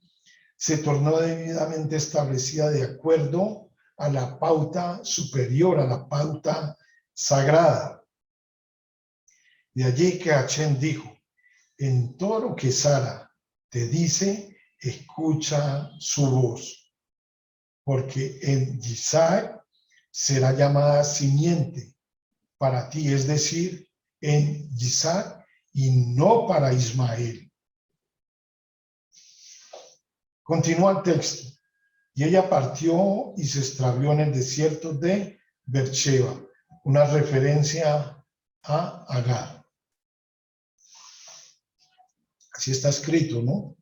se tornó debidamente establecida de acuerdo a la pauta superior, a la pauta sagrada. De allí que Hachén dijo, en todo lo que Sara te dice, escucha su voz, porque en Isaac será llamada simiente para ti, es decir, en Isaac y no para Ismael. Continúa el texto. Y ella partió y se extravió en el desierto de Beersheba, una referencia a Agar. Así está escrito, ¿no?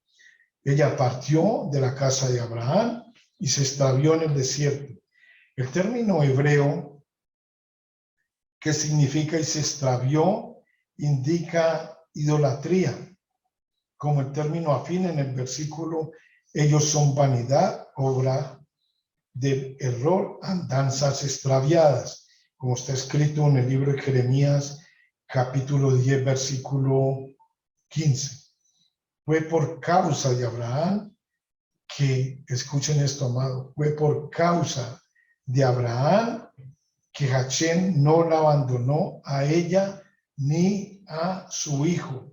Ella partió de la casa de Abraham y se extravió en el desierto. El término hebreo que significa y se extravió indica idolatría, como el término afín en el versículo, ellos son vanidad, obra del error, andanzas extraviadas, como está escrito en el libro de Jeremías, capítulo 10, versículo 15. Fue por causa de Abraham que, escuchen esto, amado, fue por causa de Abraham que Hachén no la abandonó a ella ni a su hijo.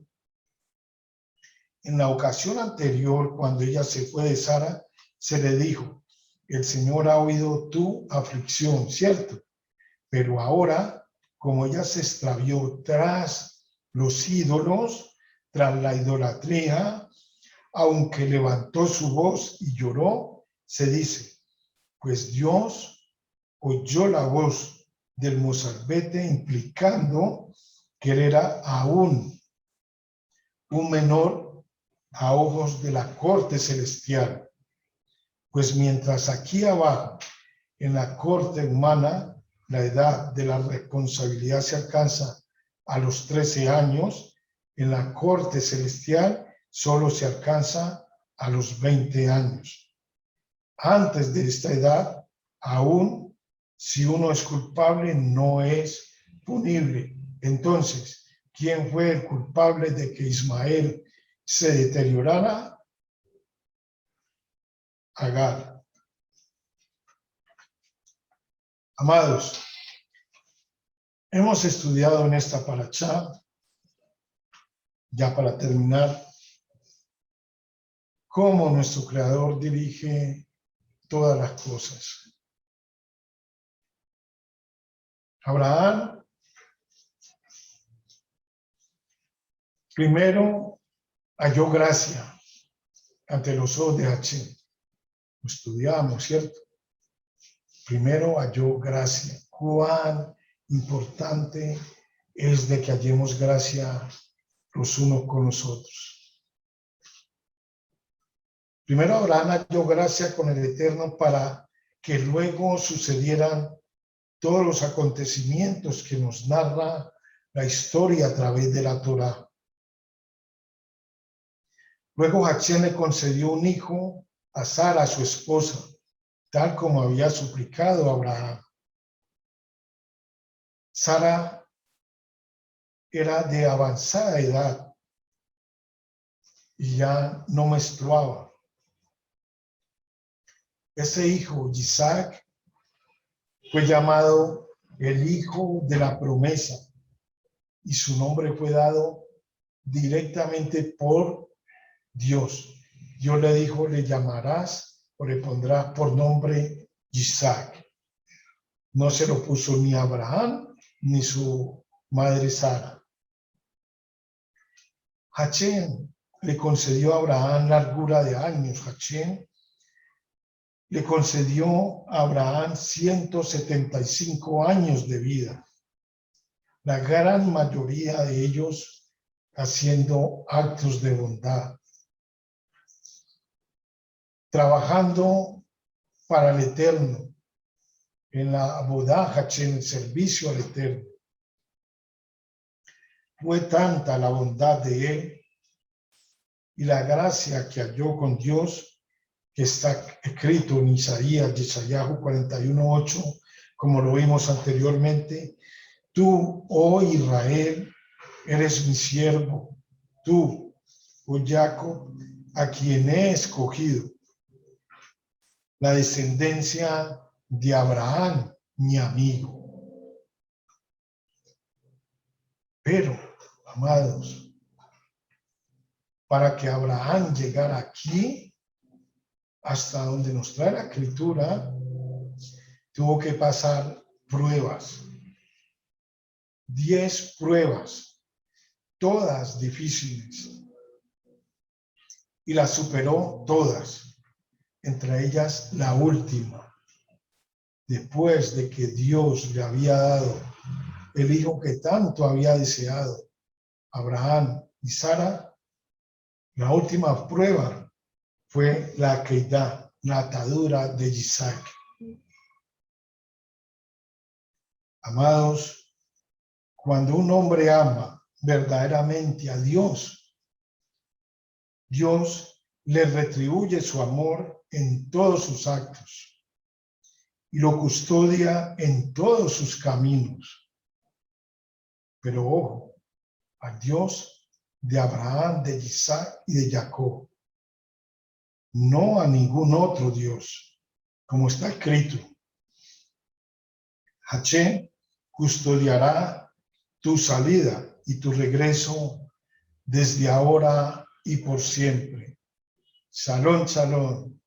En la ocasión anterior, cuando ella se fue de Sara, se le dijo, el Señor ha oído tu aflicción, ¿cierto? Pero ahora, como ella se extravió tras los ídolos, tras la idolatría, aunque levantó su voz y lloró, se dice, pues Dios oyó la voz del mozalbete, implicando que él era aún un menor a ojos de la corte celestial. Pues mientras aquí abajo, en la corte humana, la edad de la responsabilidad se alcanza a los 13 años, en la corte celestial solo se alcanza a los 20 años. Antes de esta edad, aún si uno es culpable, no es punible. Entonces, ¿quién fue el culpable de que Ismael se deteriorara? Agar. Amados, hemos estudiado en esta parashá, ya para terminar, cómo nuestro Creador dirige todas las cosas. Abraham, primero, halló gracia ante los ojos de Hachén. Lo estudiamos, ¿cierto? Primero halló gracia. Cuán importante es de que hallemos gracia los unos con los otros. Primero Abraham halló gracia con el Eterno para que luego sucedieran todos los acontecimientos que nos narra la historia a través de la Torá. Luego Hachén le concedió un hijo a Sara, su esposa, tal como había suplicado a Abraham. Sara era de avanzada edad y ya no menstruaba. Ese hijo, Isaac, fue llamado el hijo de la promesa y su nombre fue dado directamente por Dios. Dios le dijo, le llamarás o le pondrás por nombre Isaac. No se lo puso ni Abraham ni su madre Sara. Hachén le concedió a Abraham largura de años. Hachén le concedió a Abraham 175 años de vida, la gran mayoría de ellos haciendo actos de bondad, trabajando para el Eterno, en la abodá, en el servicio al Eterno. Fue tanta la bondad de él y la gracia que halló con Dios, que está escrito en Isaías, Yesayahu 41:8, como lo vimos anteriormente. Tú, oh Israel, eres mi siervo, tú, oh Jacob, a quien he escogido, la descendencia de Abraham, mi amigo. Pero, amados, para que Abraham llegara aquí, hasta donde nos trae la escritura, tuvo que pasar pruebas. 10 pruebas, todas difíciles, y las superó todas, entre ellas la última, después de que Dios le había dado el hijo que tanto había deseado, Abraham y Sara. La última prueba fue la akeidá, la atadura de Isaac. Amados, cuando un hombre ama verdaderamente a Dios, Dios le retribuye su amor en todos sus actos y lo custodia en todos sus caminos. Pero ojo, al Dios de Abraham, de Isaac y de Jacob, no a ningún otro Dios, como está escrito. Hachén custodiará tu salida y tu regreso desde ahora y por siempre. Shalom, shalom.